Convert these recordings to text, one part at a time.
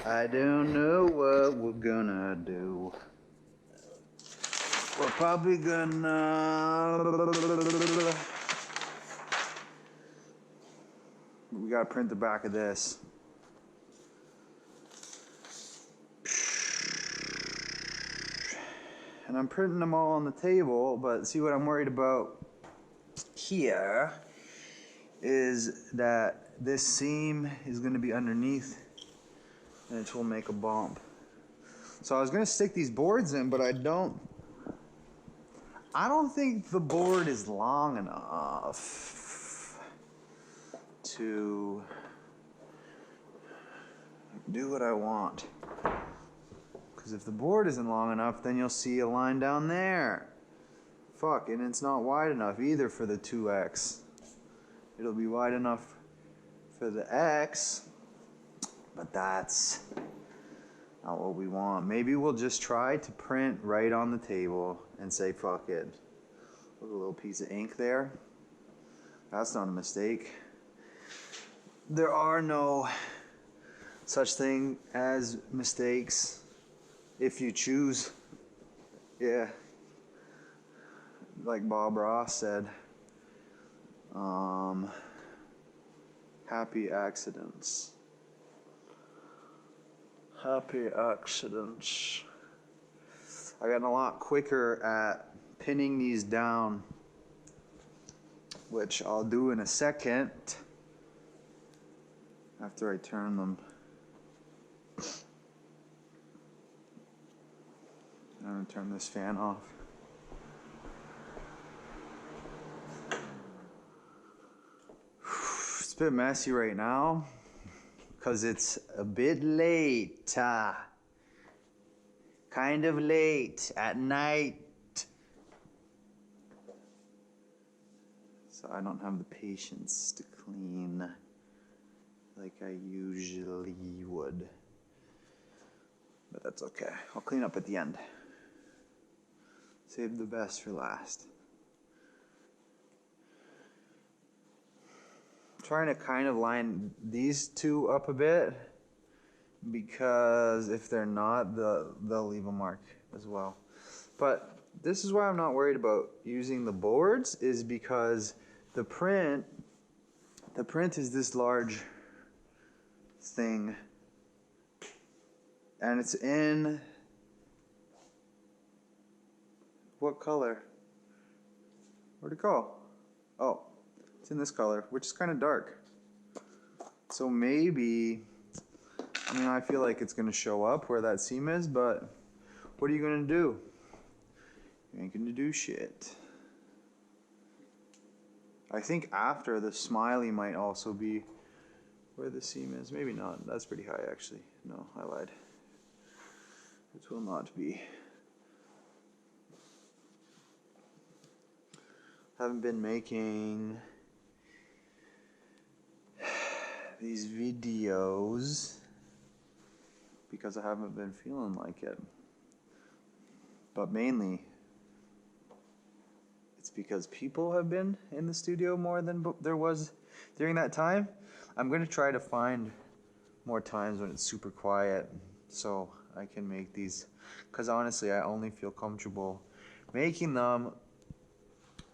I don't know what we're gonna do. We're probably gonna... We gotta print the back of this. And I'm printing them all on the table, but see what I'm worried about here is that this seam is gonna be underneath and it will make a bump. So I was gonna stick these boards in, but I don't think the board is long enough to do what I want. Because if the board isn't long enough, then you'll see a line down there. Fuck, and it's not wide enough either for the 2X. It'll be wide enough for the X, but that's not what we want. Maybe we'll just try to print right on the table and say fuck it. Look, a little piece of ink there. That's not a mistake. There are no such thing as mistakes if you choose. Yeah. Like Bob Ross said, happy accidents. Happy accidents. I've gotten a lot quicker at pinning these down, which I'll do in a second after I turn them. I'm gonna turn this fan off. It's a bit messy right now because it's a bit late. Kind of late at night. So I don't have the patience to clean like I usually would. But that's okay. I'll clean up at the end. Save the best for last. I'm trying to kind of line these two up a bit because if they're not, they'll leave a mark as well. But this is why I'm not worried about using the boards, is because the print is this large thing, and it's in what color? Where'd it go? Oh, it's in this color, which is kind of dark. So maybe, I mean, I feel like it's gonna show up where that seam is, but what are you gonna do? You ain't gonna do shit. I think after the smiley might also be where the seam is. Maybe not. That's pretty high actually. No, I lied. It will not be. Haven't been making these videos because I haven't been feeling like it. But mainly it's because people have been in the studio more than there was during that time. I'm going to try to find more times when it's super quiet so I can make these, because honestly I only feel comfortable making them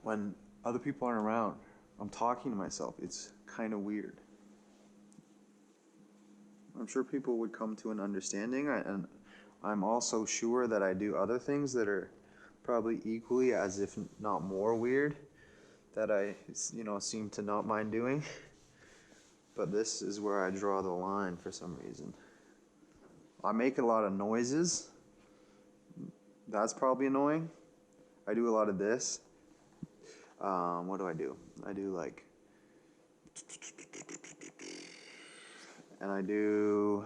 when other people aren't around. I'm talking to myself. It's kind of weird. I'm sure people would come to an understanding, and I'm also sure that I do other things that are probably equally, as if not more weird, that I, seem to not mind doing. But this is where I draw the line for some reason. I make a lot of noises. That's probably annoying. I do a lot of this. What do? I do like, and I do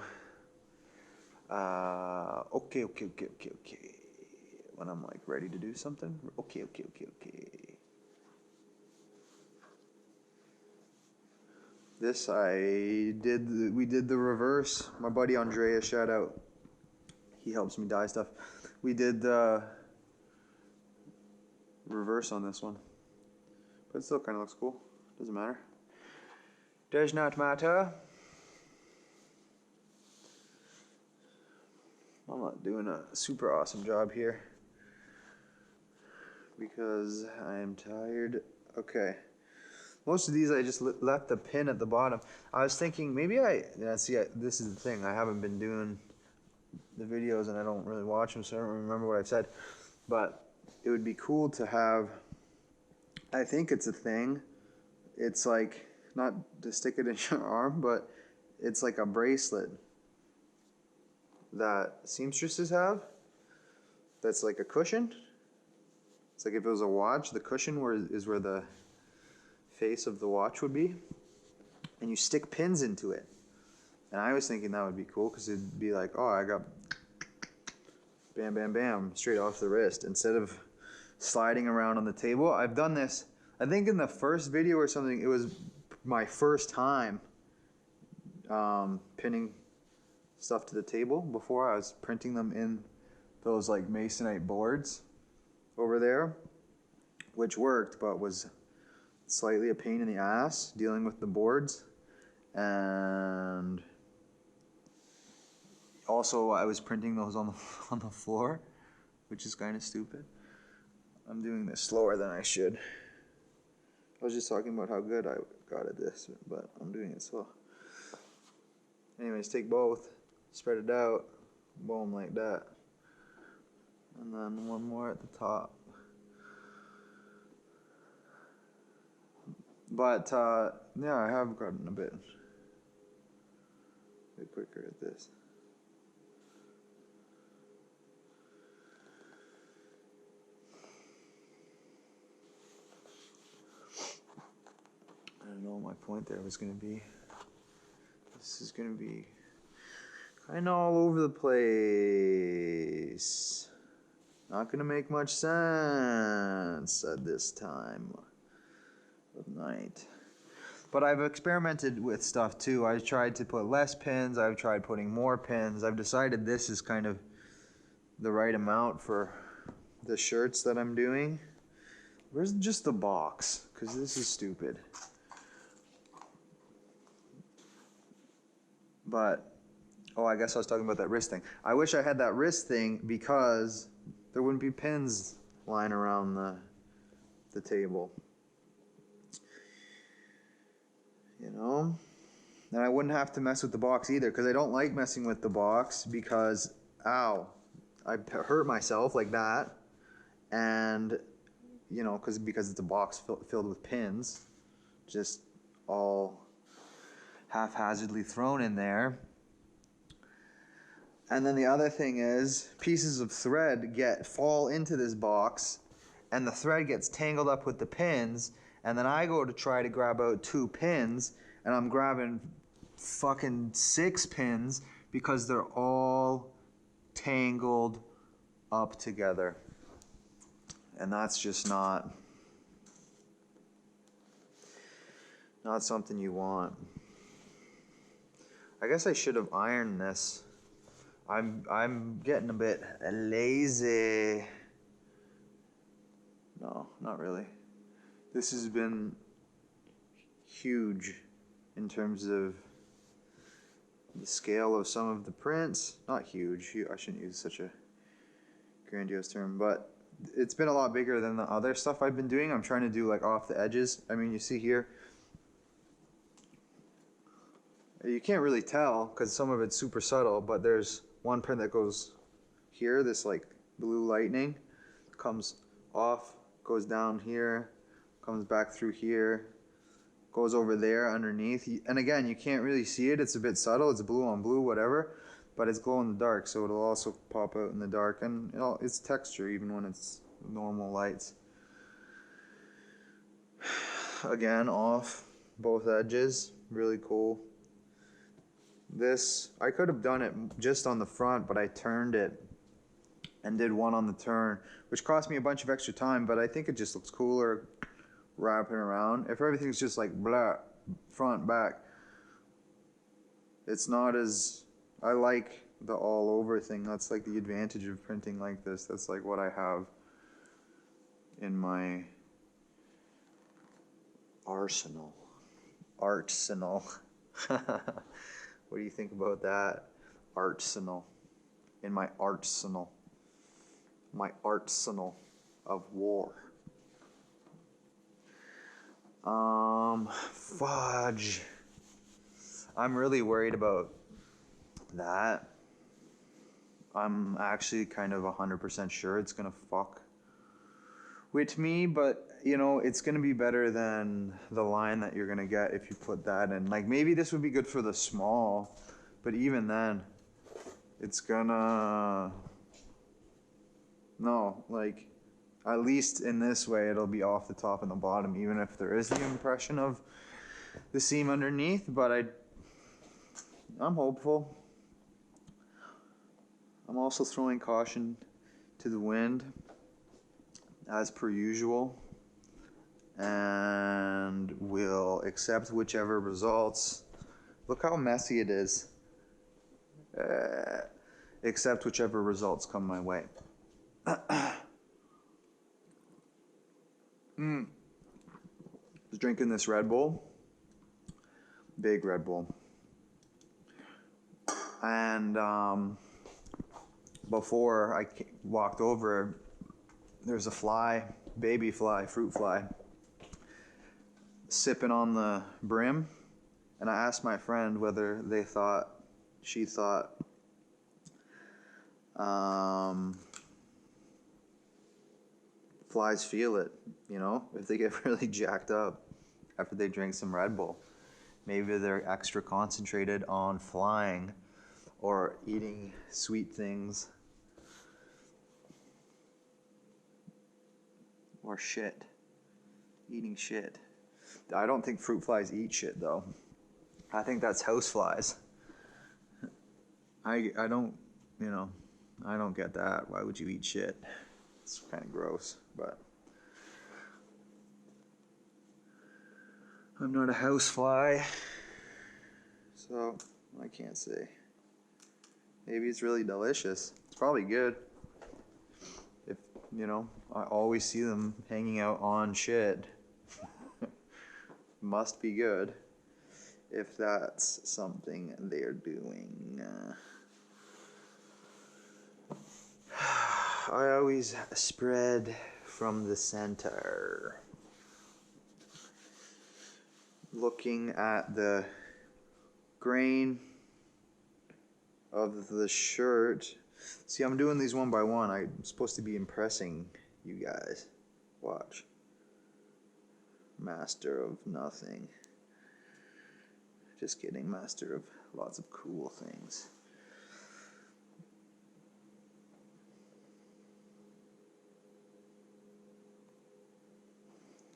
okay, when I'm like ready to do something. Okay. This we did the reverse. My buddy Andrea, shout out. He helps me dye stuff. We did the reverse on this one. But it still kind of looks cool. Doesn't matter. Does not matter. I'm not doing a super awesome job here because I am tired. Okay. Most of these I just left the pin at the bottom. I was thinking maybe this is the thing. I haven't been doing the videos and I don't really watch them, so I don't remember what I've said. But it would be cool to have, I think it's a thing. It's like, not to stick it in your arm, but it's like a bracelet that seamstresses have. That's like a cushion. It's like if it was a watch, the cushion is where the face of the watch would be. And you stick pins into it. And I was thinking that would be cool because it'd be like, oh, I got bam, bam, bam, straight off the wrist. Instead of sliding around on the table. I've done this, I think in the first video or something, it was my first time pinning stuff to the table. Before I was printing them in those like masonite boards over there, which worked, but was slightly a pain in the ass dealing with the boards. And also I was printing those on the floor, which is kind of stupid. I'm doing this slower than I should. I was just talking about how good I got at this, but I'm doing it slow. Anyways, take both, spread it out, boom, like that. And then one more at the top. But, yeah, I have gotten a bit quicker at this. I don't know what my point there was going to be. This is going to be kind of all over the place. Not going to make much sense at this time of night. But I've experimented with stuff too. I tried to put less pins. I've tried putting more pins. I've decided this is kind of the right amount for the shirts that I'm doing. Where's just the box? Because this is stupid. But, oh, I guess I was talking about that wrist thing. I wish I had that wrist thing because there wouldn't be pins lying around the table. You know? And I wouldn't have to mess with the box either, because I don't like messing with the box because, ow, I hurt myself like that. And, you know, because it's a box filled with pins, just all haphazardly thrown in there. And then the other thing is, pieces of thread fall into this box, and the thread gets tangled up with the pins, and then I go to try to grab out 2 pins, and I'm grabbing fucking 6 pins because they're all tangled up together. And that's just not something you want. I guess I should have ironed this. I'm getting a bit lazy. No, not really. This has been huge in terms of the scale of some of the prints. Not huge. I shouldn't use such a grandiose term, but it's been a lot bigger than the other stuff I've been doing. I'm trying to do like off the edges. I mean, you see here, you can't really tell because some of it's super subtle, but there's one print that goes here, this like blue lightning, comes off, goes down here, comes back through here, goes over there underneath. And again, you can't really see it. It's a bit subtle. It's blue on blue, whatever, but it's glow in the dark, so it'll also pop out in the dark. And it's texture even when it's normal lights. Again, off both edges, really cool. This, I could have done it just on the front, but I turned it and did one on the turn, which cost me a bunch of extra time, but I think it just looks cooler wrapping around. If everything's just like blah, front, back, it's not as, I like the all over thing. That's like the advantage of printing like this. That's like what I have in my arsenal. What do you think about that? Arsenal. in my arsenal. My arsenal of war. Fudge. I'm really worried about that. I'm actually kind of 100% sure it's gonna fuck with me, but you know, it's gonna be better than the line that you're gonna get if you put that in. Like, maybe this would be good for the small, but even then, it's gonna, no, like, at least in this way, it'll be off the top and the bottom, even if there is the impression of the seam underneath, but I'm hopeful. I'm also throwing caution to the wind, as per usual, and will accept whichever results. Look how messy it is. Accept whichever results come my way. Was drinking this Red Bull, big Red Bull, and before I walked over, there's a fly, baby fly, fruit fly, sipping on the brim, and I asked my friend whether she thought flies feel it, you know, if they get really jacked up after they drink some Red Bull. Maybe they're extra concentrated on flying or eating sweet things or shit. Eating shit. I don't think fruit flies eat shit though. I think that's house flies. I don't, you know, I don't get that. Why would you eat shit? It's kind of gross, but I'm not a house fly, so I can't say. Maybe it's really delicious. It's probably good. If, you know, I always see them hanging out on shit. Must be good if that's something they're doing. I always spread from the center. Looking at the grain of the shirt. See, I'm doing these one by one. I'm supposed to be impressing you guys. Watch. Master of nothing. Just kidding, master of lots of cool things.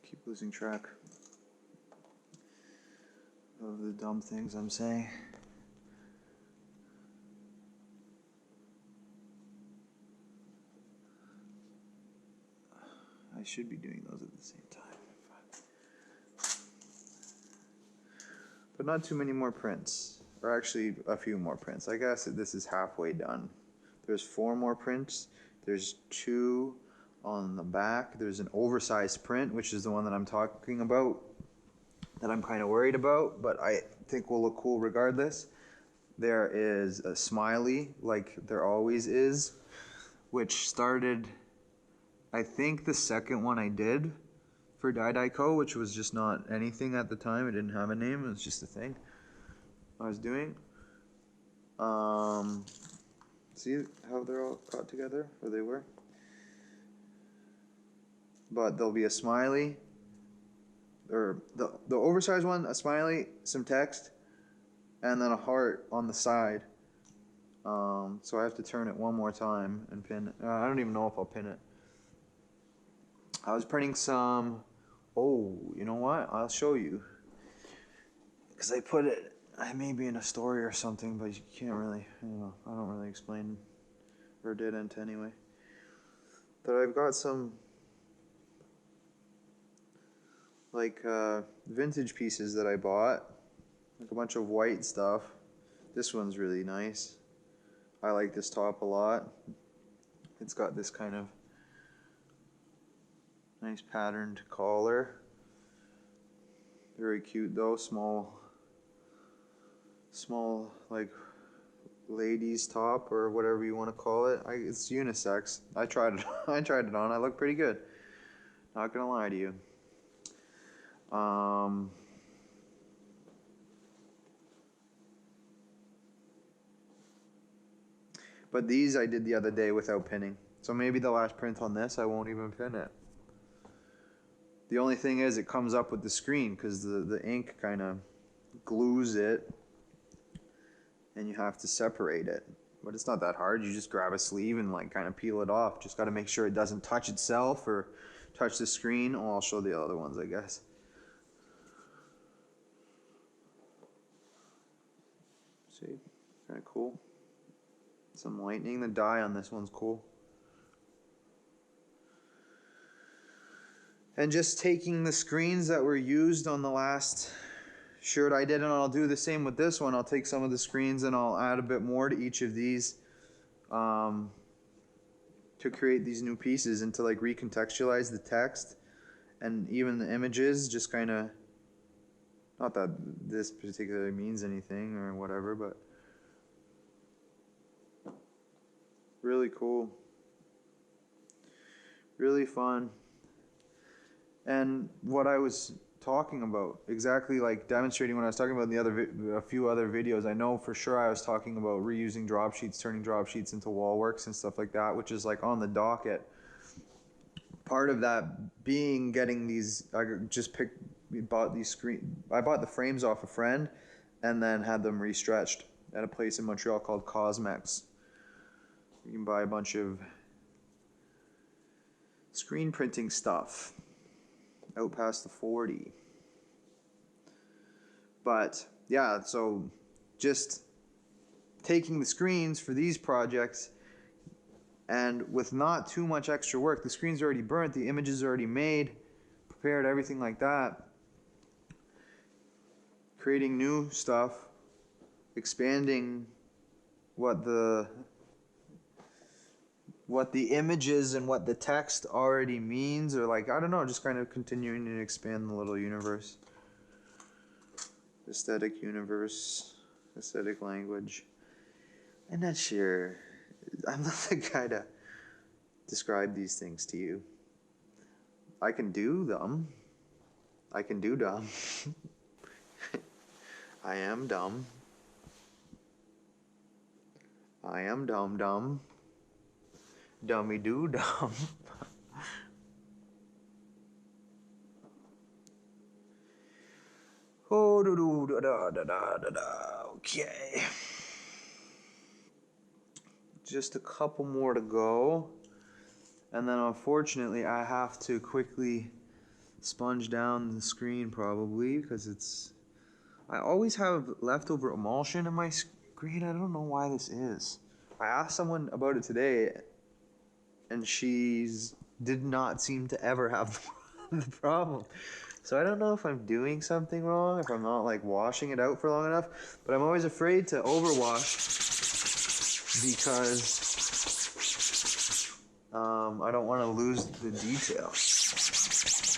Keep losing track of the dumb things I'm saying. I should be doing those at the same time. But not too many more prints. Or actually, a few more prints. I guess this is halfway done. There's 4 more prints. There's 2 on the back. There's an oversized print, which is the one that I'm talking about, that I'm kind of worried about, but I think will look cool regardless. There is a smiley, like there always is, which started, I think, the second one I did for Die Co, which was just not anything at the time. It didn't have a name. It was just a thing I was doing. See how they're all caught together, or they were? But there'll be a smiley, or the oversized one, a smiley, some text, and then a heart on the side. So I have to turn it one more time and pin it. I don't even know if I'll pin it. I was printing some. Oh, you know what? I'll show you. Because I put it, I may be in a story or something, but you can't really, you know, I don't really explain, or didn't anyway. But I've got some, like, vintage pieces that I bought. Like a bunch of white stuff. This one's really nice. I like this top a lot. It's got this kind of nice patterned collar. Very cute though. Small like ladies top or whatever you want to call it. It's unisex. I tried it. I tried it on. I look pretty good. Not gonna lie to you. But these I did the other day without pinning. So maybe the last print on this I won't even pin it. The only thing is it comes up with the screen because the ink kind of glues it and you have to separate it. But it's not that hard. You just grab a sleeve and like kind of peel it off. Just got to make sure it doesn't touch itself or touch the screen. Oh, I'll show the other ones, I guess. See, kind of cool. Some lightning. The dye on this one's cool. And just taking the screens that were used on the last shirt I did, and I'll do the same with this one. I'll take some of the screens and I'll add a bit more to each of these to create these new pieces and to like recontextualize the text and even the images. Just kind of, not that this particularly means anything or whatever, but really cool, really fun. And what I was talking about, exactly like demonstrating what I was talking about in a few other videos, I know for sure I was talking about reusing drop sheets, turning drop sheets into wall works and stuff like that, which is like on the docket. Part of that being getting these, I bought the frames off a friend and then had them restretched at a place in Montreal called Cosmex. You can buy a bunch of screen printing stuff out past the 40. But yeah, so just taking the screens for these projects and with not too much extra work, the screen's already burnt, the images are already made, prepared, everything like that. Creating new stuff, expanding what the images and what the text already means, or like, I don't know, just kind of continuing to expand the little universe. Aesthetic universe, aesthetic language. I'm not sure. I'm not the guy to describe these things to you. I can do them. I can do dumb. I am dumb. I am dumb. Dummy do dumb. Oh, okay. Just a couple more to go. And then unfortunately I have to quickly sponge down the screen probably because I always have leftover emulsion in my screen. I don't know why this is. I asked someone about it today and did not seem to ever have the problem. So I don't know if I'm doing something wrong, if I'm not like washing it out for long enough, but I'm always afraid to overwash because I don't want to lose the detail.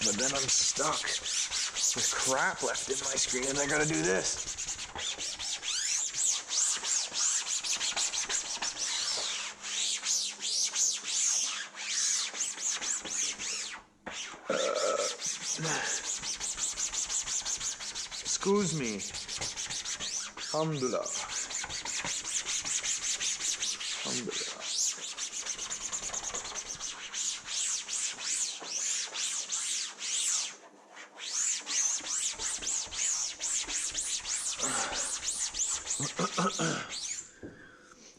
But then I'm stuck with crap left in my screen and I gotta do this. Excuse me. Alhamdulillah. Alhamdulillah.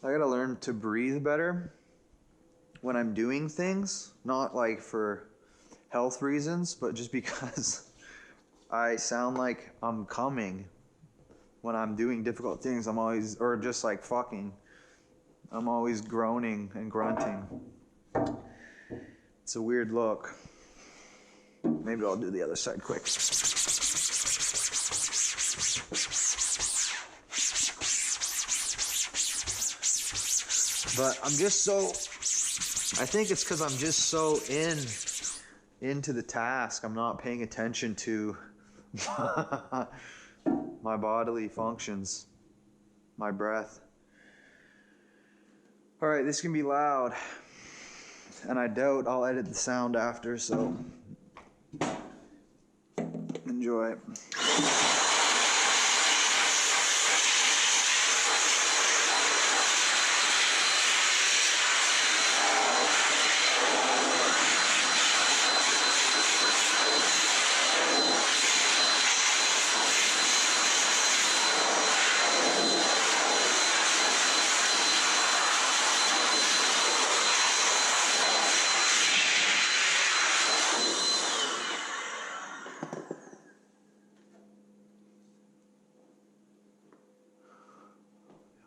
I gotta learn to breathe better when I'm doing things, not like for health reasons, but just because I sound like I'm coming when I'm doing difficult things. I'm always, or just like fucking, I'm always groaning and grunting. It's a weird look. Maybe I'll do the other side quick. But I'm just so, I think it's because I'm just so into the task. I'm not paying attention to my bodily functions, my breath. Alright, this can be loud. And I doubt I'll edit the sound after, so enjoy.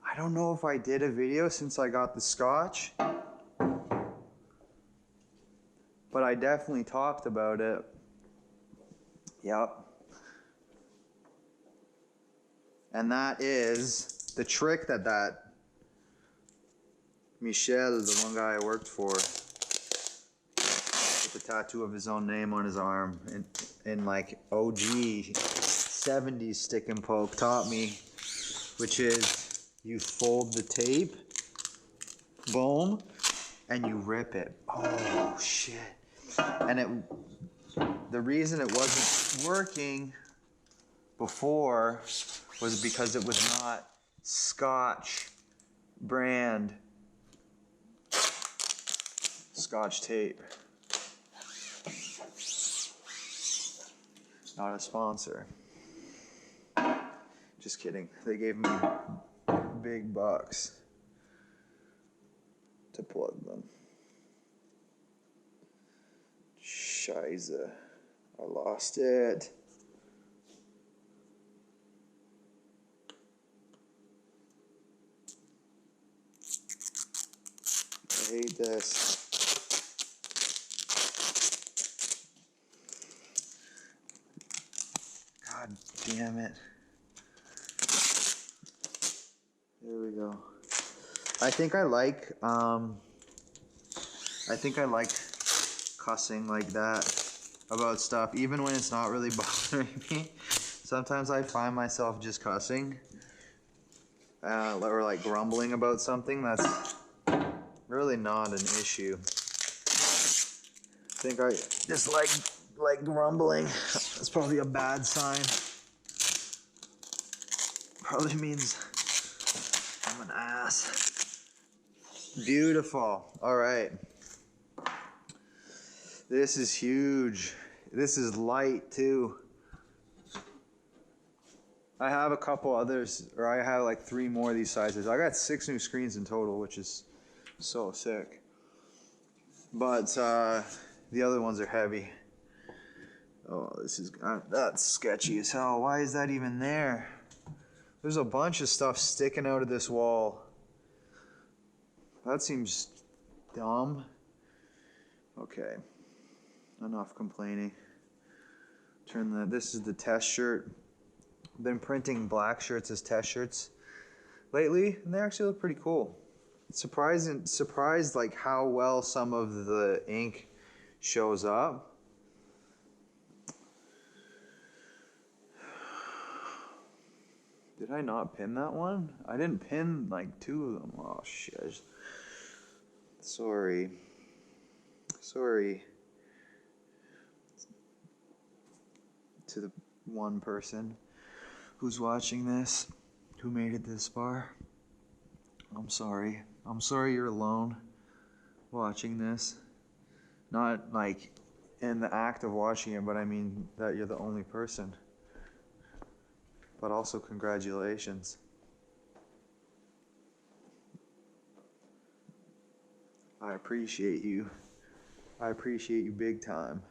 I don't know if I did a video since I got the scotch, but I definitely talked about it. Yep. And that is the trick that Michel, the one guy I worked for, with the tattoo of his own name on his arm in like OG 70s stick and poke, taught me, which is you fold the tape, boom, and you rip it. Oh shit. And the reason it wasn't working before was because it was not Scotch brand Scotch tape. Not a sponsor. Just kidding. They gave me big bucks to plug them. Scheiße. I lost it. I hate this. God damn it. There we go. I think I like cussing like that about stuff, even when it's not really bothering me. Sometimes I find myself just cussing or like grumbling about something that's really not an issue. I think I just like grumbling. That's probably a bad sign. Probably means I'm an ass. Beautiful. All right. This is huge. This is light too. I have a couple others, or I have like 3 more of these sizes. I got 6 new screens in total, which is so sick. But the other ones are heavy. Oh, this is that's sketchy as hell. Why is that even there? There's a bunch of stuff sticking out of this wall. That seems dumb. Okay. Enough complaining. This is the test shirt. Been printing black shirts as test shirts lately, and they actually look pretty cool. Surprised like how well some of the ink shows up. Did I not pin that one? I didn't pin like 2 of them. Oh shit. Sorry. To the one person who's watching this, who made it this far. I'm sorry. I'm sorry you're alone watching this. Not like in the act of watching it, but I mean that you're the only person. But also congratulations. I appreciate you. I appreciate you big time.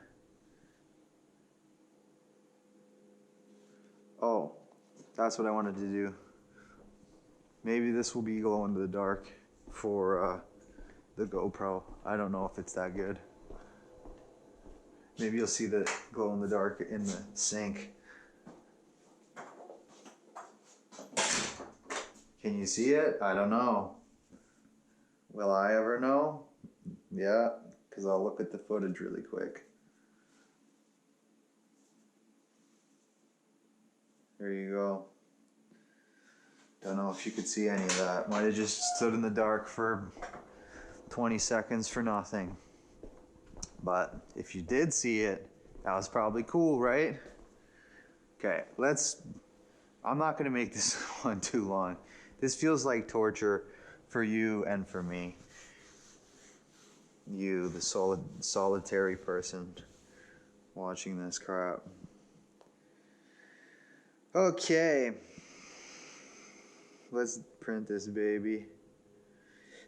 Oh, that's what I wanted to do. Maybe this will be glow in the dark for the GoPro. I don't know if it's that good. Maybe you'll see the glow in the dark in the sink. Can you see it? I don't know. Will I ever know? Yeah, because I'll look at the footage really quick. There you go. Don't know if you could see any of that. Might have just stood in the dark for 20 seconds for nothing. But if you did see it, that was probably cool, right? Okay, I'm not gonna make this one too long. This feels like torture for you and for me. You, the solitary person watching this crap. Okay. Let's print this baby.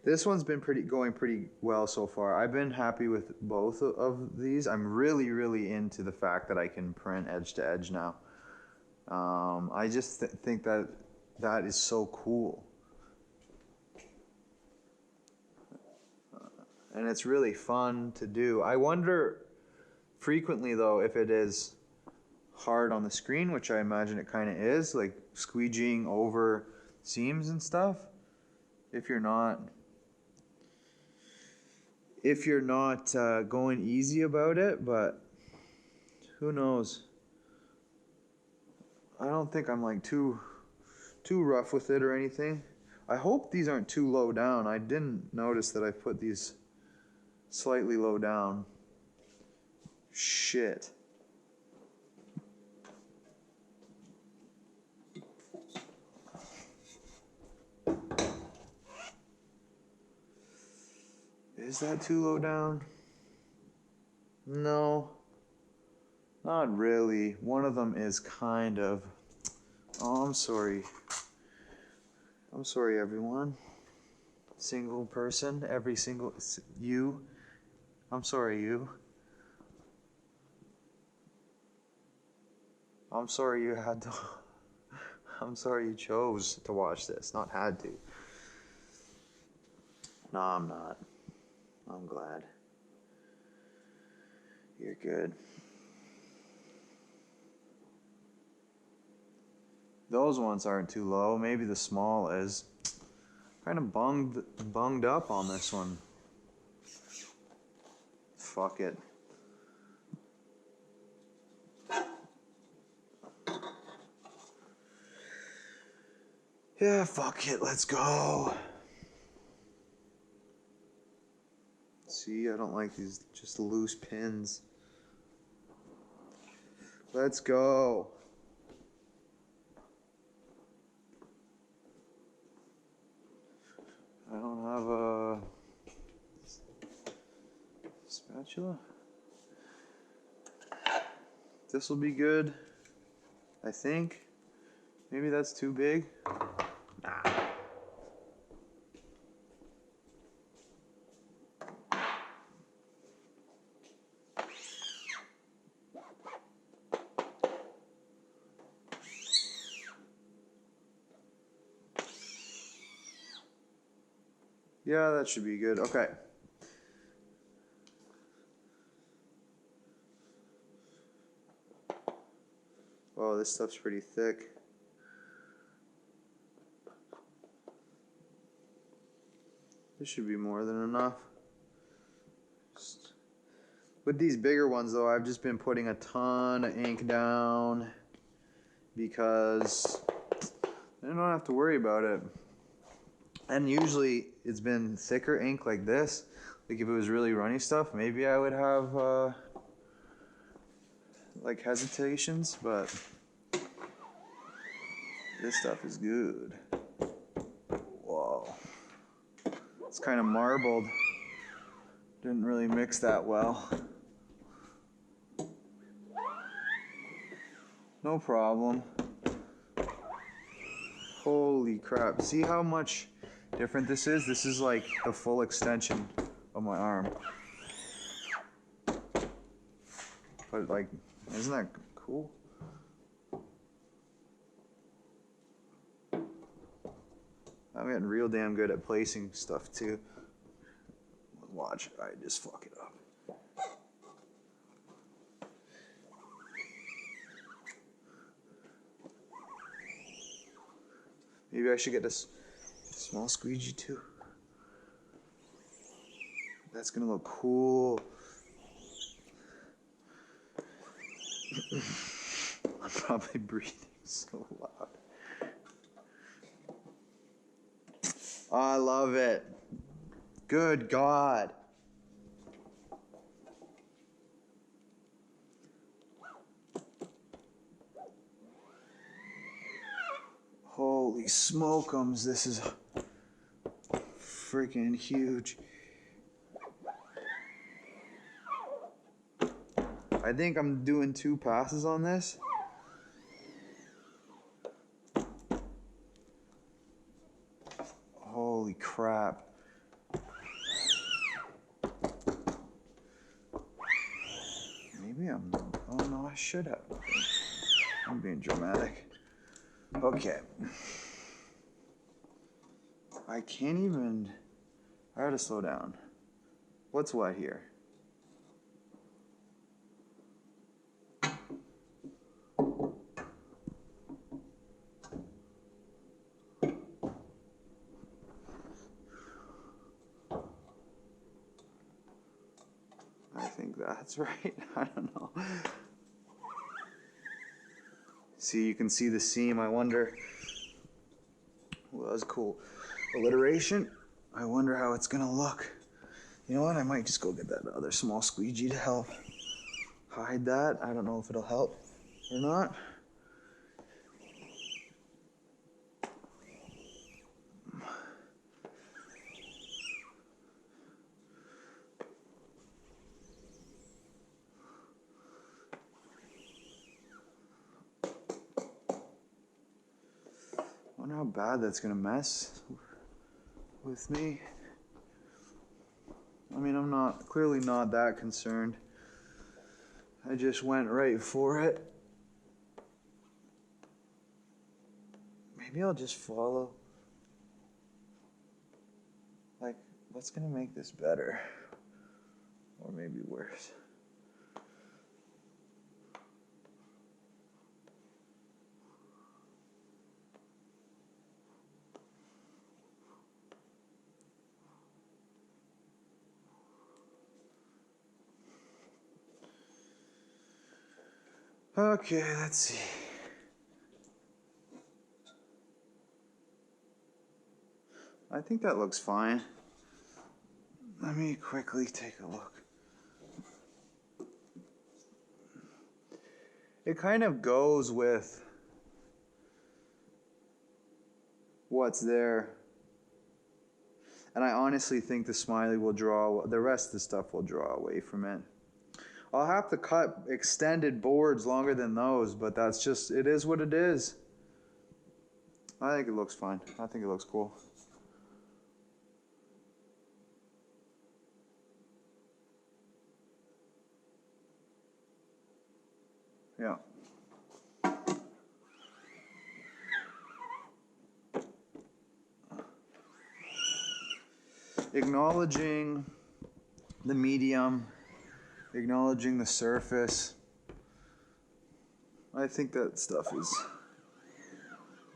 This one's been going pretty well so far. I've been happy with both of these. I'm really, really into the fact that I can print edge to edge now. I just think that is so cool. And it's really fun to do. I wonder frequently though if it is hard on the screen, which I imagine it kind of is, like squeegeeing over seams and stuff. If you're not going easy about it, but who knows? I don't think I'm like too rough with it or anything. I hope these aren't too low down. I didn't notice that I put these slightly low down. Shit. Is that too low down? No. Not really. One of them is kind of... Oh, I'm sorry. I'm sorry, everyone. Single person, every single... You. I'm sorry, you. I'm sorry you had to... I'm sorry you chose to watch this, not had to. No, I'm not. I'm glad. You're good. Those ones aren't too low. Maybe the small is. Kind of bunged up on this one. Fuck it. Yeah, fuck it. Let's go. See, I don't like these just loose pins. Let's go. I don't have a spatula. This will be good, I think. Maybe that's too big. Nah. Yeah, that should be good. Okay. Oh, this stuff's pretty thick. This should be more than enough. With these bigger ones though, I've just been putting a ton of ink down because I don't have to worry about it. And usually it's been thicker ink like this. Like if it was really runny stuff, maybe I would have like hesitations, but this stuff is good. Whoa. It's kind of marbled. Didn't really mix that well. No problem. Holy crap. See how much different this is? This is like the full extension of my arm. But like, isn't that cool? I'm getting real damn good at placing stuff too. Watch, I just fuck it up. Maybe I should get a small squeegee too. That's gonna look cool. I'm probably breathing so loud. I love it. Good God. Holy smokums, this is freaking huge. I think I'm doing 2 passes on this. Holy crap. Maybe oh no, I should have. I'm being dramatic. Okay. I can't even, I gotta slow down. What's what here? I think that's right. I don't know. See, you can see the seam. I wonder. Well, that's cool. Alliteration. I wonder how it's gonna look. You know what? I might just go get that other small squeegee to help hide that. I don't know if it'll help or not. I wonder how bad that's gonna mess with me. I mean, I'm clearly not that concerned. I just went right for it. Maybe I'll just follow. Like, what's gonna make this better? Or maybe worse. Okay, let's see. I think that looks fine. Let me quickly take a look. It kind of goes with what's there. And I honestly think the smiley will draw, the rest of the stuff will draw away from it. I'll have to cut extended boards longer than those, but that's just, it is what it is. I think it looks fine. I think it looks cool. Yeah. Acknowledging the medium, acknowledging the surface. I think that stuff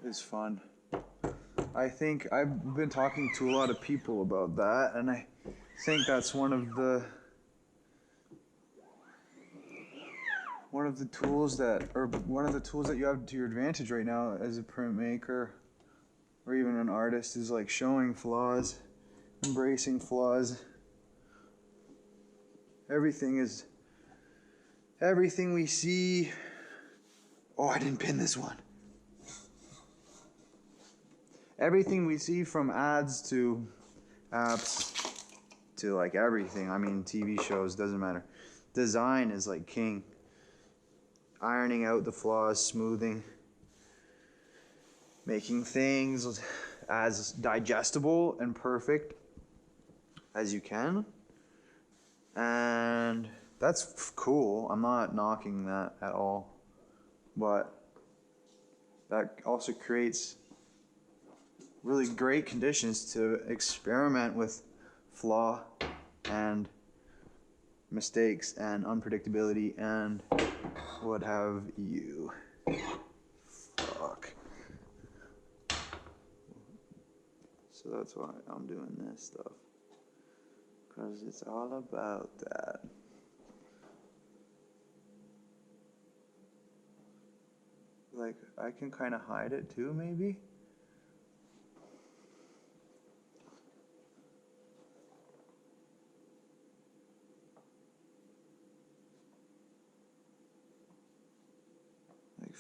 is fun. I think I've been talking to a lot of people about that, and I think that's one of the tools that you have to your advantage right now as a printmaker or even an artist is like showing flaws, embracing flaws. Everything we see. Oh, I didn't pin this one. Everything we see from ads to apps to like everything. I mean, TV shows, doesn't matter. Design is like king. Ironing out the flaws, smoothing, making things as digestible and perfect as you can. And that's cool. I'm not knocking that at all. But that also creates really great conditions to experiment with flaw and mistakes and unpredictability and what have you. Fuck. So that's why I'm doing this stuff. Because it's all about that. Like, I can kind of hide it too, maybe?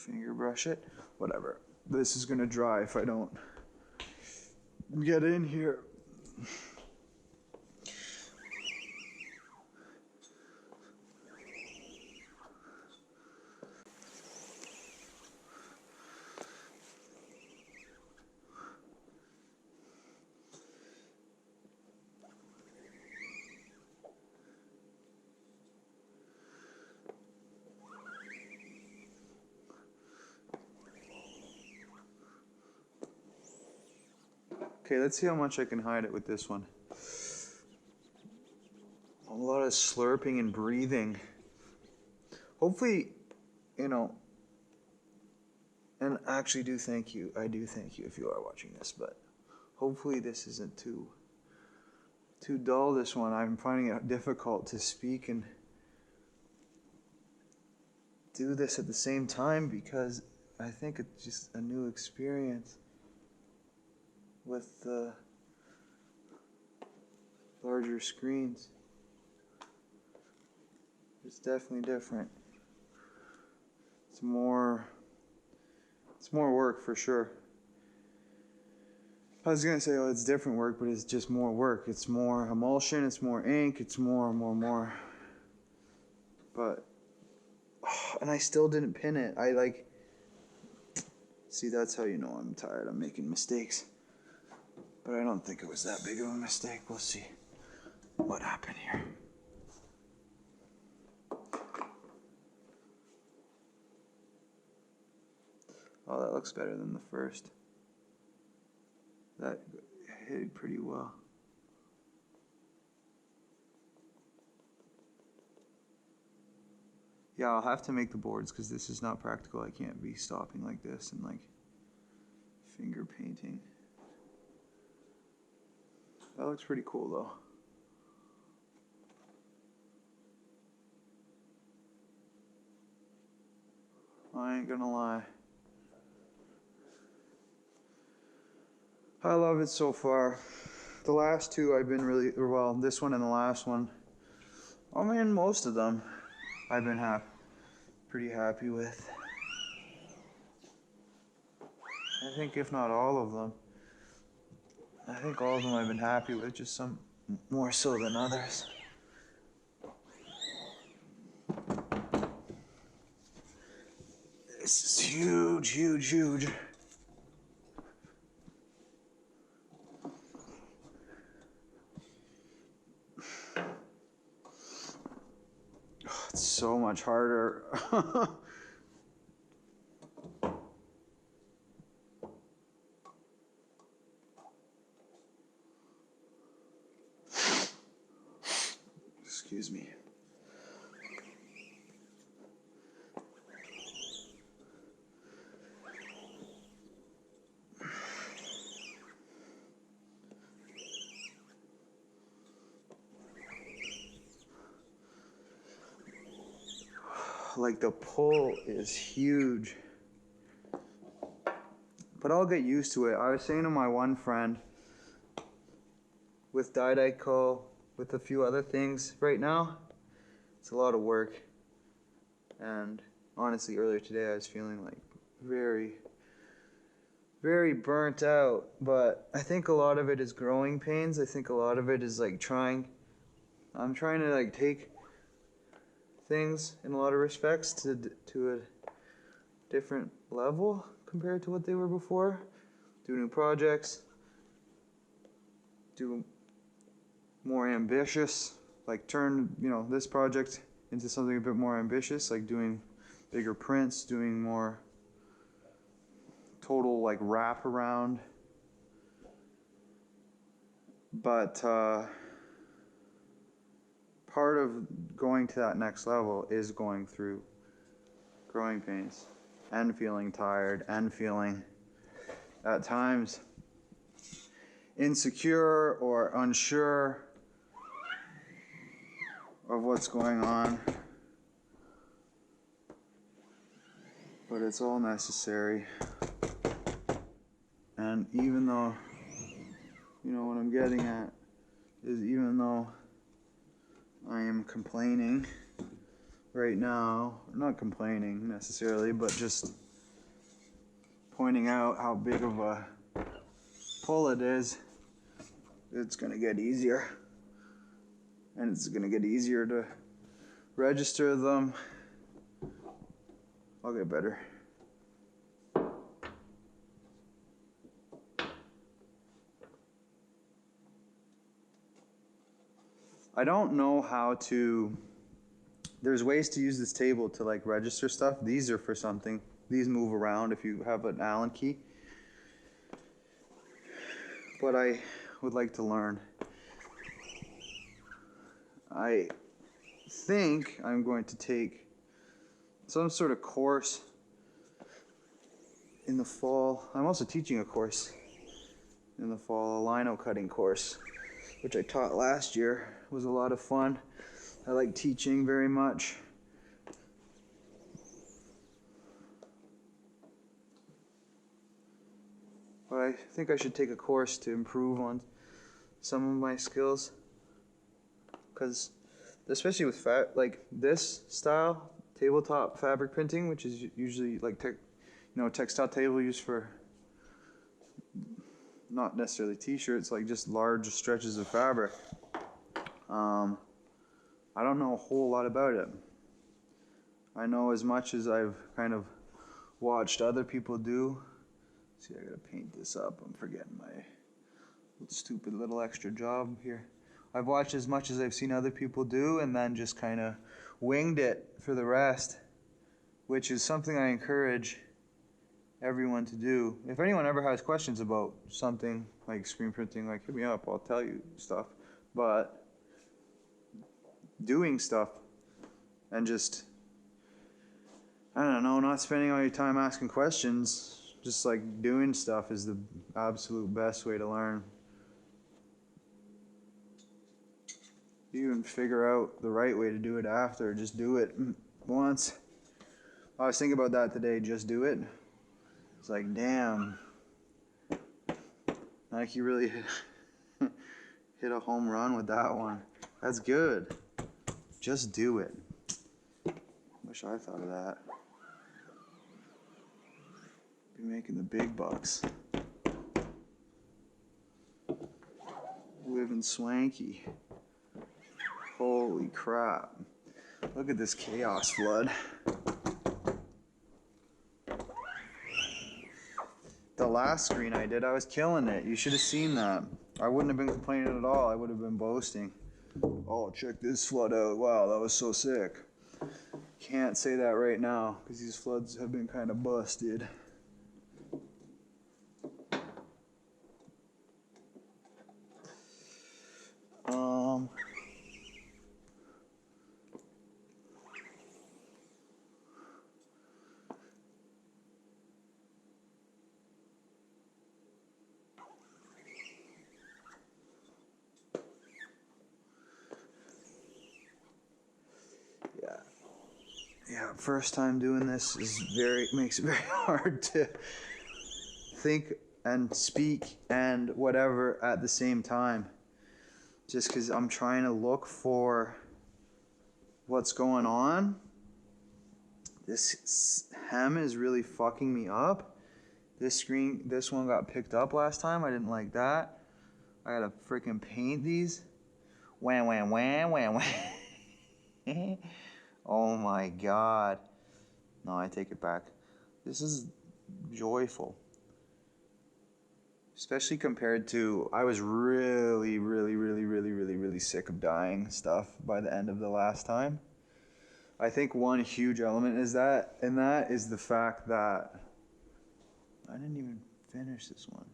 finger brush it. Whatever. This is gonna dry if I don't get in here. Okay, let's see how much I can hide it with this one. A lot of slurping and breathing. Hopefully, you know, and I actually do thank you. I do thank you if you are watching this, but hopefully this isn't too dull, this one. I'm finding it difficult to speak and do this at the same time because I think it's just a new experience with the larger screens. It's definitely different. It's more work for sure. I was gonna say, oh, it's different work, but it's just more work. It's more emulsion, it's more ink, it's more. But, and I still didn't pin it. See, that's how you know I'm tired. I'm making mistakes. But I don't think it was that big of a mistake. We'll see what happened here. Oh, that looks better than the first. That hit pretty well. Yeah, I'll have to make the boards because this is not practical. I can't be stopping like this and like finger painting. That looks pretty cool though. I ain't gonna lie. I love it so far. The last two I've been really, well, this one and the last one. I mean, most of them I've been pretty happy with. I think if not all of them. I think all of them I've been happy with, just some more so than others. This is huge, huge, huge. Oh, it's so much harder. Excuse me. Like the pull is huge. But I'll get used to it. I was saying to my one friend, with Dideco, with a few other things right now, it's a lot of work. And honestly, earlier today I was feeling like very, very burnt out. But I think a lot of it is growing pains. I think a lot of it is like I'm trying to like take things in a lot of respects to a different level compared to what they were before. Do new projects, do more ambitious, like turn, this project into something a bit more ambitious, like doing bigger prints, doing more total like wrap around. But part of going to that next level is going through growing pains and feeling tired and feeling at times insecure or unsure of what's going on. But it's all necessary. And even though, what I'm getting at is even though I am complaining right now, not complaining necessarily, but just pointing out how big of a pull it is, it's going to get easier. And it's going to get easier to register them. I'll get better. I don't know how to, there's ways to use this table to like register stuff. These are for something. These move around if you have an Allen key. But I would like to learn. I think I'm going to take some sort of course in the fall. I'm also teaching a course in the fall, a lino cutting course, which I taught last year. It was a lot of fun. I like teaching very much. But I think I should take a course to improve on some of my skills. Because especially with like this style, tabletop fabric printing, which is usually like textile table used for not necessarily t-shirts, like just large stretches of fabric. I don't know a whole lot about it. I know as much as I've kind of watched other people do. See, I gotta paint this up. I'm forgetting my stupid little extra job here. I've watched as much as I've seen other people do and then just kind of winged it for the rest, which is something I encourage everyone to do. If anyone ever has questions about something like screen printing, like hit me up, I'll tell you stuff. But doing stuff and just, I don't know, not spending all your time asking questions, just like doing stuff is the absolute best way to learn. You can figure out the right way to do it after, just do it once. I was thinking about that today, just do it. It's like, damn, like you really hit a home run with that one. That's good. Just do it. Wish I thought of that. Be making the big bucks. Living swanky. Holy crap. Look at this chaos flood. The last screen I did, I was killing it. You should have seen that. I wouldn't have been complaining at all. I would have been boasting. Oh, check this flood out. Wow, that was so sick. Can't say that right now because these floods have been kind of busted. Yeah, first time doing this makes it very hard to think and speak and whatever at the same time. Just because I'm trying to look for what's going on. This hem is really fucking me up. This one got picked up last time. I didn't like that. I gotta freaking paint these. Wham, wham, wham, wham, wham. Oh my god. No, I take it back. This is joyful. Especially compared to, I was really sick of dyeing stuff by the end of the last time. I think one huge element is the fact that I didn't even finish this one.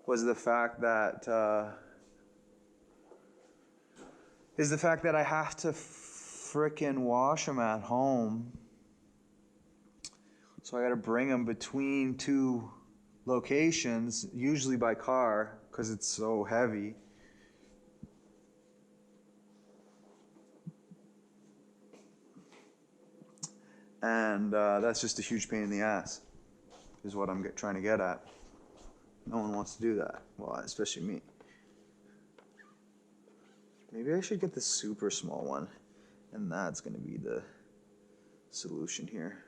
Was the fact that I have to frickin' wash them at home. So I gotta bring them between two locations, usually by car, because it's so heavy. And that's just a huge pain in the ass, is what I'm trying to get at. No one wants to do that. Well, especially me. Maybe I should get the super small one, and that's gonna be the solution here.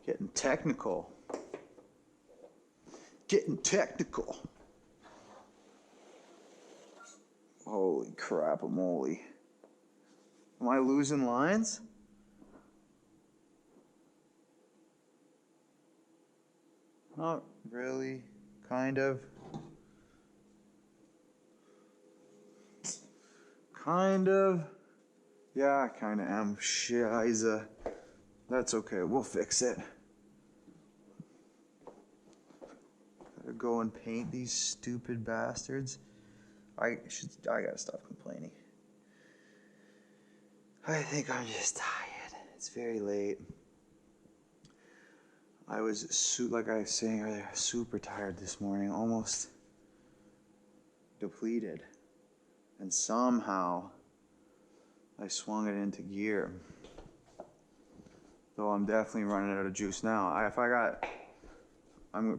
Getting technical. Getting technical. Holy crap-a-moly. Am I losing lines? Not really. Kind of. Kind of. Yeah, I kind of am. Scheiße. That's okay. We'll fix it. Gotta go and paint these stupid bastards. I gotta stop complaining. I think I'm just tired. It's very late. I was, like I was saying earlier, super tired this morning, almost depleted. And somehow I swung it into gear. Though I'm definitely running out of juice now. I'm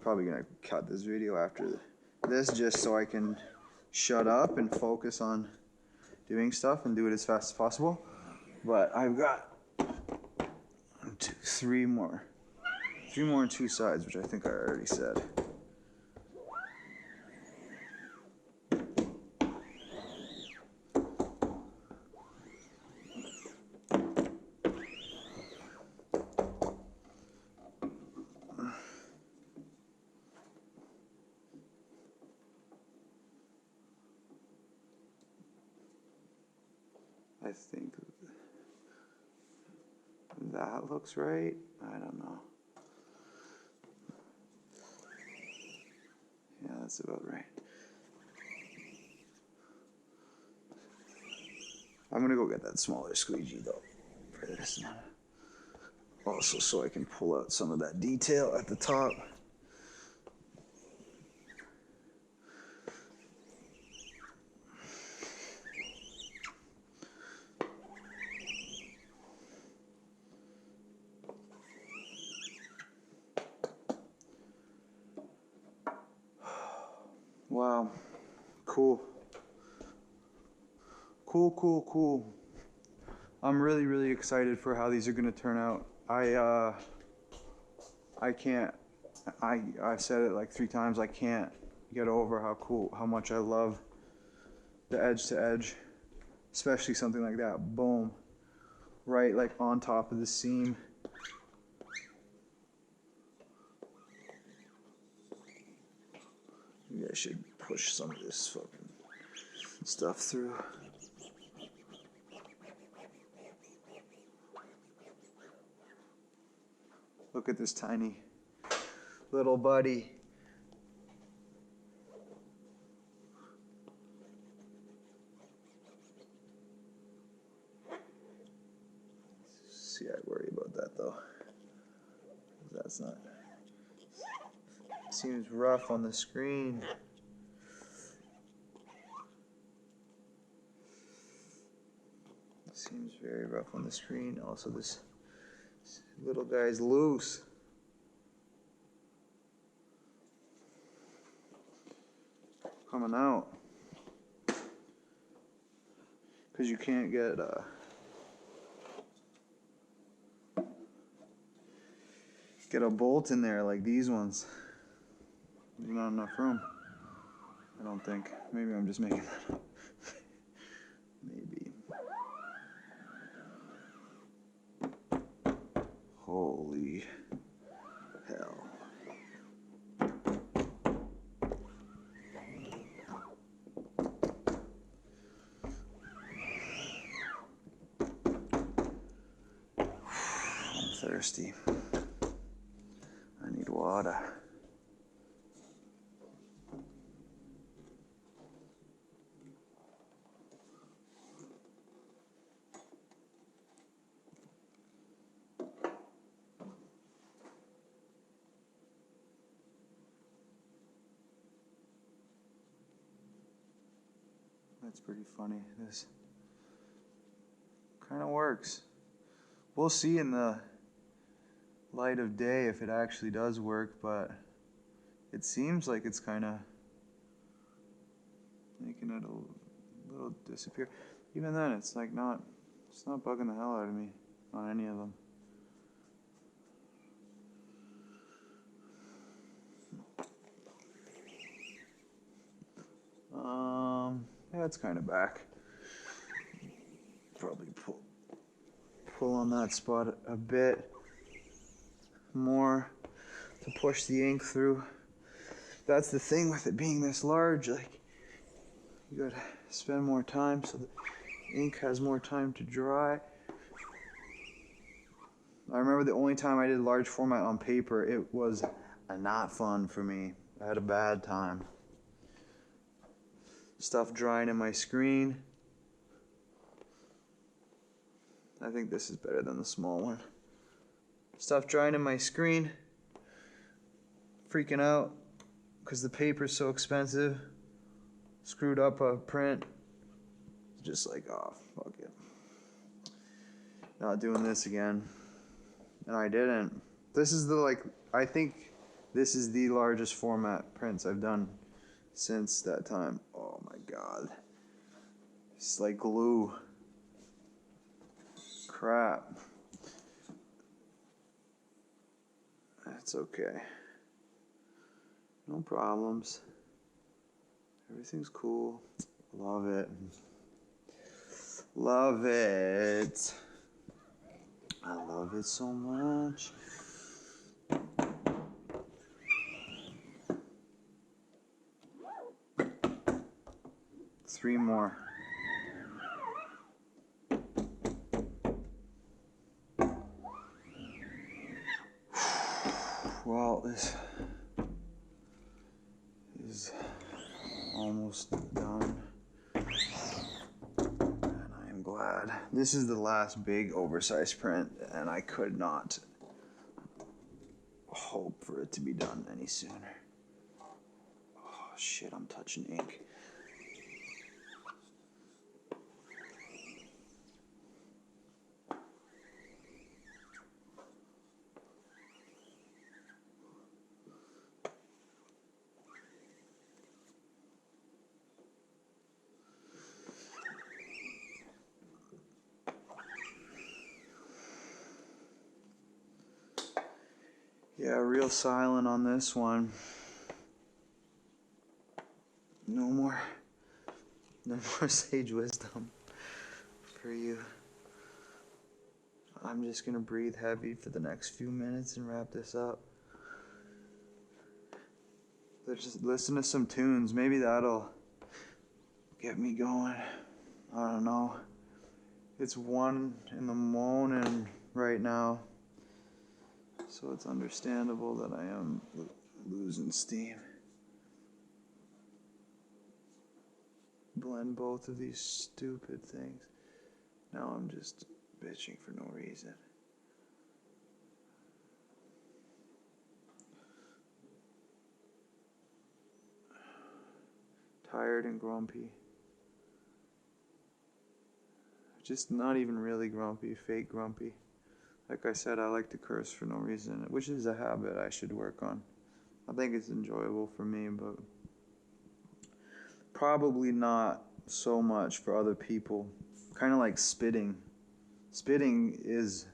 probably gonna cut this video after this just so I can shut up and focus on doing stuff and do it as fast as possible. But I've got three more on two sides, which I think I already said. I think that looks right. I don't know. Yeah, that's about right. I'm gonna go get that smaller squeegee though for this one. Also so I can pull out some of that detail at the top. Wow, cool. Cool. I'm really excited for how these are gonna turn out. I've said it like 3 times, I can't get over how much I love the edge to edge, especially something like that. Boom, right like on top of the seam. Maybe I should push some of this fucking stuff through. Look at this tiny little buddy. See, I worry about that though. That's not. Seems rough on the screen. Seems very rough on the screen. Also, this little guy's loose. Coming out. Because you can't get a bolt in there like these ones. There's not enough room. I don't think. Maybe I'm just making that up. Maybe. Holy hell. I'm thirsty. I need water. That's pretty funny. This kind of works. We'll see in the light of day if it actually does work, but it seems like it's kind of making it a little disappear. Even then, it's like it's not bugging the hell out of me on any of them. Yeah, it's kind of back. Probably pull on that spot a bit more to push the ink through. That's the thing with it being this large, like, you gotta spend more time so the ink has more time to dry. I remember the only time I did large format on paper, it was not fun for me. I had a bad time. Stuff drying in my screen. I think this is better than the small one. Stuff drying in my screen. Freaking out because the paper's so expensive. Screwed up a print. Just like, oh, fuck it. Not doing this again. And I didn't. This is I think this is the largest format prints I've done since that time. Oh my god. It's like glue. Crap. That's okay. No problems. Everything's cool. Love it. Love it. I love it so much. Three more. Well, this is almost done. And I am glad. This is the last big oversized print, and I could not hope for it to be done any sooner. Oh shit, I'm touching ink. Yeah, real silent on this one. No more sage wisdom for you. I'm just gonna breathe heavy for the next few minutes and wrap this up. Let's just listen to some tunes. Maybe that'll get me going. I don't know. It's 1 in the morning right now, so it's understandable that I am losing steam. Blend both of these stupid things. Now I'm just bitching for no reason. Tired and grumpy. Just not even really grumpy, fake grumpy. Like I said, I like to curse for no reason, which is a habit I should work on. I think it's enjoyable for me, but probably not so much for other people. Kind of like spitting. Spitting is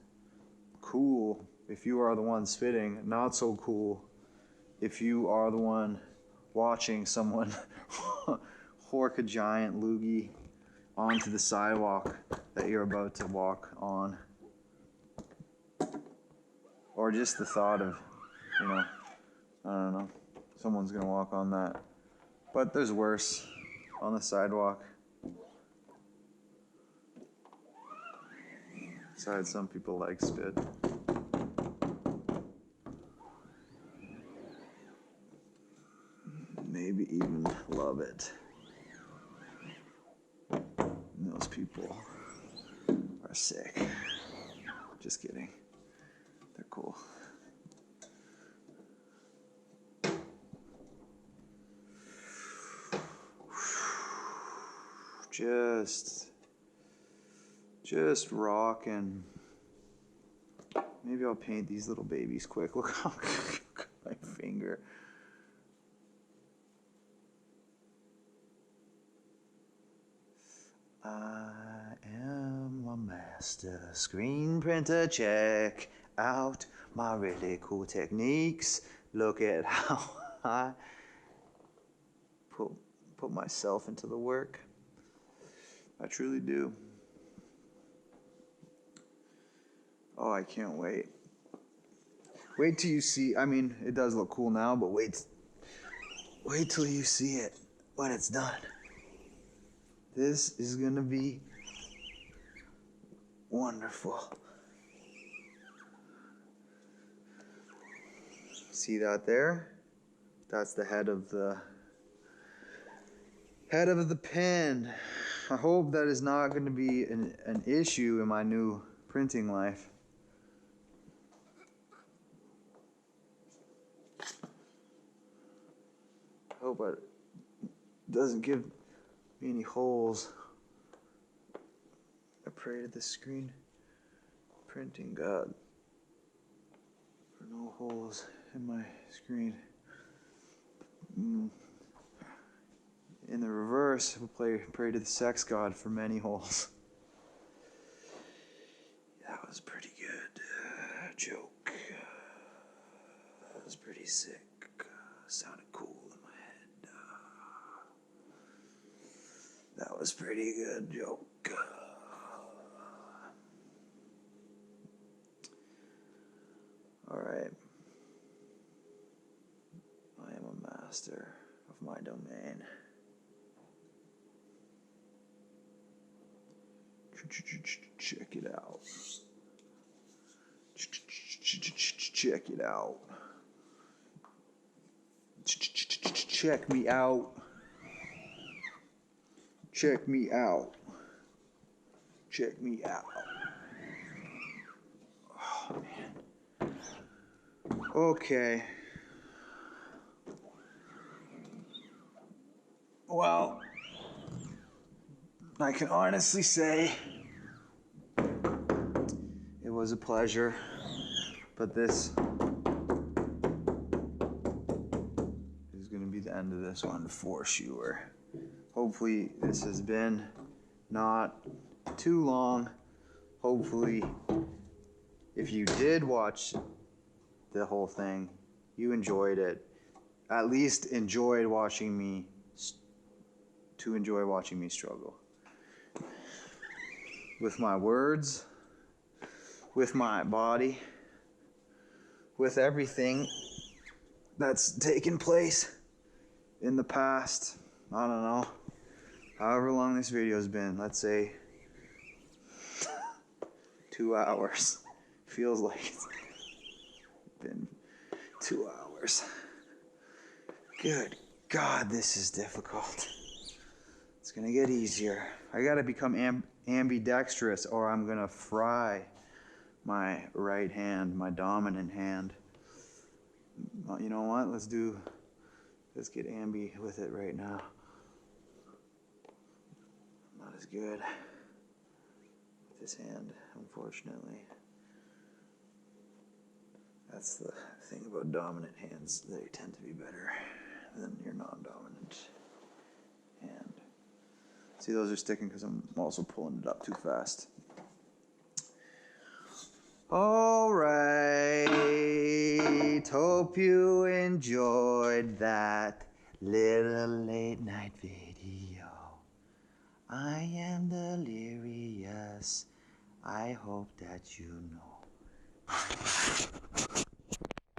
cool if you are the one spitting, not so cool if you are the one watching someone hork a giant loogie onto the sidewalk that you're about to walk on. Or just the thought of, I don't know, someone's gonna walk on that. But there's worse on the sidewalk. Besides, some people like spit. Maybe even love it. And those people are sick. Just kidding. They're cool. Just rocking. Maybe I'll paint these little babies quick. Look how my finger. I am a master screen printer. Check out my really cool techniques. Look at how I put myself into the work. I truly do. Oh, I can't wait. Wait till you see, I mean, it does look cool now, but wait till you see it when it's done. This is gonna be wonderful. See that there? That's the head of the pen. I hope that is not going to be an issue in my new printing life. I hope it doesn't give me any holes. I pray to the screen printing God for no holes in my screen. In the reverse, we'll pray to the sex god for many holes. That was pretty good joke. That was pretty sick. Sounded cool in my head. That was pretty good joke. All right. I am a master of my domain. Check it out. Check it out. Check me out. Check me out. Check me out. Oh, man. Okay. Well, I can honestly say it was a pleasure, but this is going to be the end of this one for sure. Hopefully this has been not too long. Hopefully if you did watch the whole thing, you enjoyed it. At least enjoyed watching me struggle. With my words, with my body, with everything that's taken place in the past, I don't know, however long this video's been, let's say 2 hours. Feels like it's been 2 hours. Good God, this is difficult. It's gonna get easier. I gotta become ambidextrous or I'm gonna fry my right hand, my dominant hand. You know what? Let's get ambi with it right now. Not as good with this hand, unfortunately. That's the thing about dominant hands. They tend to be better than your non-dominant hand. See, those are sticking because I'm also pulling it up too fast. All right. Hope you enjoyed that little late night video. I am delirious. I hope that you know.